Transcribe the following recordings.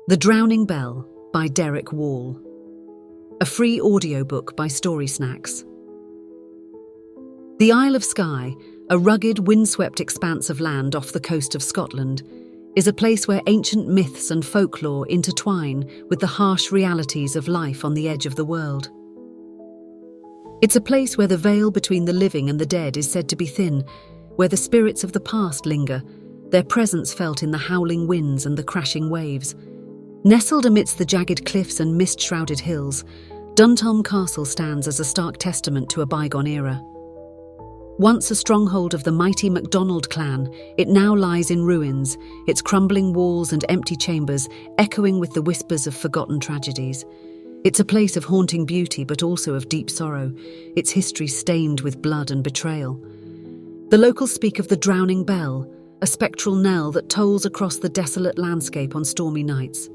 The Drowning Bell by Derek Wall. A free audiobook by Story Snacks. The Isle of Skye, a rugged, windswept expanse of land off the coast of Scotland, is a place where ancient myths and folklore intertwine with the harsh realities of life on the edge of the world. It's a place where the veil between the living and the dead is said to be thin, where the spirits of the past linger, their presence felt in the howling winds and the crashing waves. Nestled amidst the jagged cliffs and mist-shrouded hills, Duntulm Castle stands as a stark testament to a bygone era. Once a stronghold of the mighty MacDonald clan, it now lies in ruins, its crumbling walls and empty chambers echoing with the whispers of forgotten tragedies. It's a place of haunting beauty but also of deep sorrow, its history stained with blood and betrayal. The locals speak of the Drowning Bell, a spectral knell that tolls across the desolate landscape on stormy nights.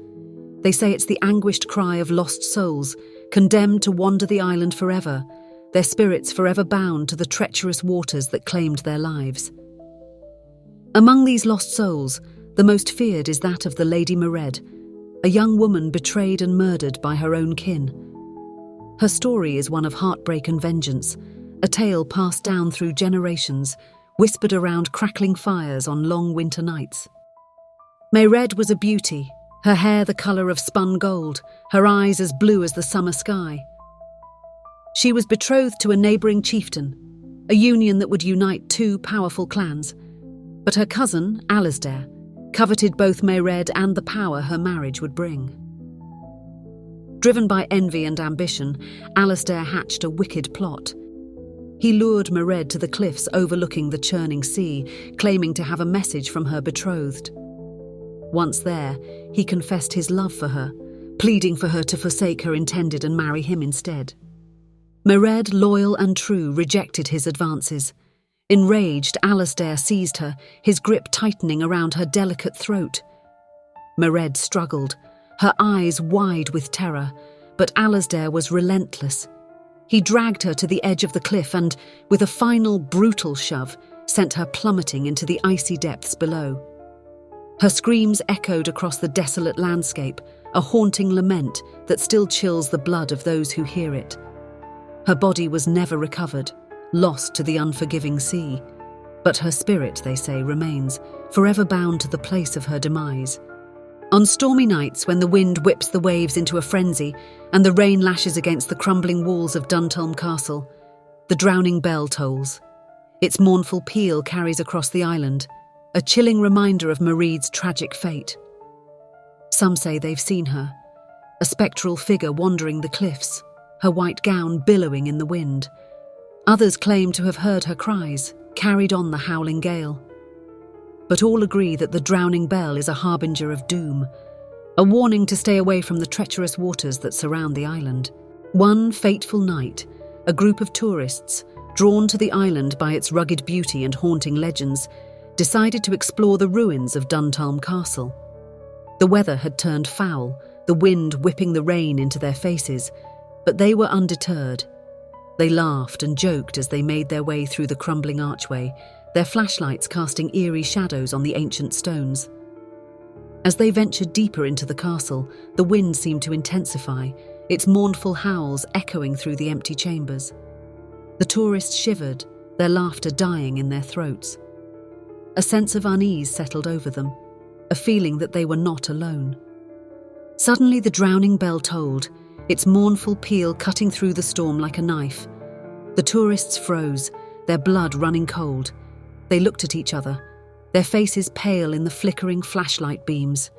They say it's the anguished cry of lost souls, condemned to wander the island forever, their spirits forever bound to the treacherous waters that claimed their lives. Among these lost souls, the most feared is that of the Lady Mairead, a young woman betrayed and murdered by her own kin. Her story is one of heartbreak and vengeance, a tale passed down through generations, whispered around crackling fires on long winter nights. Mairead was a beauty, her hair the colour of spun gold, her eyes as blue as the summer sky. She was betrothed to a neighbouring chieftain, a union that would unite two powerful clans. But her cousin, Alasdair, coveted both Mairead and the power her marriage would bring. Driven by envy and ambition, Alasdair hatched a wicked plot. He lured Mairead to the cliffs overlooking the churning sea, claiming to have a message from her betrothed. Once there, he confessed his love for her, pleading for her to forsake her intended and marry him instead. Mairead, loyal and true, rejected his advances. Enraged, Alasdair seized her, his grip tightening around her delicate throat. Mairead struggled, her eyes wide with terror, but Alasdair was relentless. He dragged her to the edge of the cliff and, with a final brutal shove, sent her plummeting into the icy depths below. Her screams echoed across the desolate landscape, a haunting lament that still chills the blood of those who hear it. Her body was never recovered, lost to the unforgiving sea. But her spirit, they say, remains, forever bound to the place of her demise. On stormy nights, when the wind whips the waves into a frenzy and the rain lashes against the crumbling walls of Duntulm Castle, the Drowning Bell tolls. Its mournful peal carries across the island, a chilling reminder of Mairead's tragic fate. Some say they've seen her, a spectral figure wandering the cliffs, her white gown billowing in the wind. Others claim to have heard her cries, carried on the howling gale. But all agree that the Drowning Bell is a harbinger of doom, a warning to stay away from the treacherous waters that surround the island. One fateful night, a group of tourists, drawn to the island by its rugged beauty and haunting legends, decided to explore the ruins of Duntulm Castle. The weather had turned foul, the wind whipping the rain into their faces, but they were undeterred. They laughed and joked as they made their way through the crumbling archway, their flashlights casting eerie shadows on the ancient stones. As they ventured deeper into the castle, the wind seemed to intensify, its mournful howls echoing through the empty chambers. The tourists shivered, their laughter dying in their throats. A sense of unease settled over them, a feeling that they were not alone. Suddenly the Drowning Bell tolled, its mournful peal cutting through the storm like a knife. The tourists froze, their blood running cold. They looked at each other, their faces pale in the flickering flashlight beams.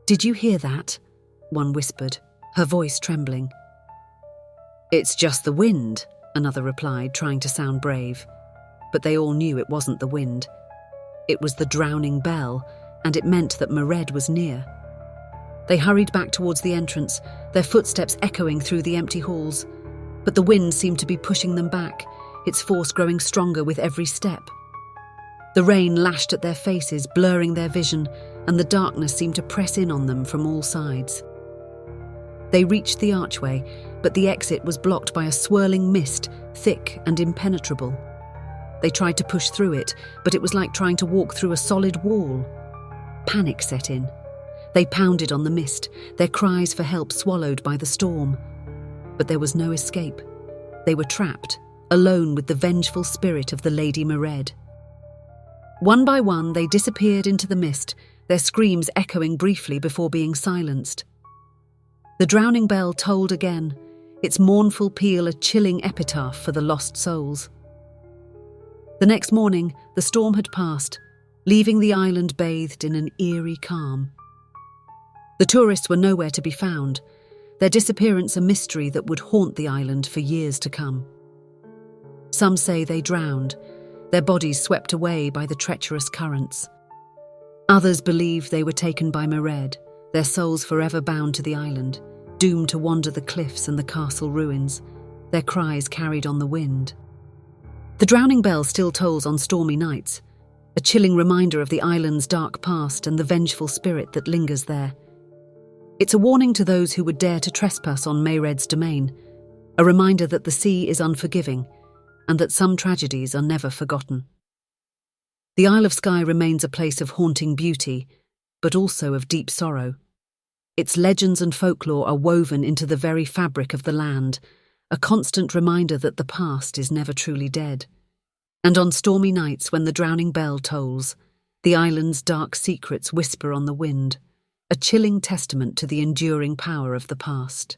"Did you hear that?" one whispered, her voice trembling. "It's just the wind," another replied, trying to sound brave. But they all knew it wasn't the wind. It was the Drowning Bell, and it meant that Mairead was near. They hurried back towards the entrance, their footsteps echoing through the empty halls. But the wind seemed to be pushing them back, its force growing stronger with every step. The rain lashed at their faces, blurring their vision, and the darkness seemed to press in on them from all sides. They reached the archway, but the exit was blocked by a swirling mist, thick and impenetrable. They tried to push through it, but it was like trying to walk through a solid wall. Panic set in. They pounded on the mist, their cries for help swallowed by the storm. But there was no escape. They were trapped, alone with the vengeful spirit of the Lady Mairead. One by one, they disappeared into the mist, their screams echoing briefly before being silenced. The drowning bell tolled again, its mournful peal a chilling epitaph for the lost souls. The next morning, the storm had passed, leaving the island bathed in an eerie calm. The tourists were nowhere to be found, their disappearance a mystery that would haunt the island for years to come. Some say they drowned, their bodies swept away by the treacherous currents. Others believe they were taken by Mairead, their souls forever bound to the island, doomed to wander the cliffs and the castle ruins, their cries carried on the wind. The drowning bell still tolls on stormy nights, a chilling reminder of the island's dark past and the vengeful spirit that lingers there. It's a warning to those who would dare to trespass on Mairead's domain, a reminder that the sea is unforgiving and that some tragedies are never forgotten. The Isle of Skye remains a place of haunting beauty, but also of deep sorrow. Its legends and folklore are woven into the very fabric of the land, a constant reminder that the past is never truly dead. And on stormy nights when the drowning bell tolls, the island's dark secrets whisper on the wind, a chilling testament to the enduring power of the past.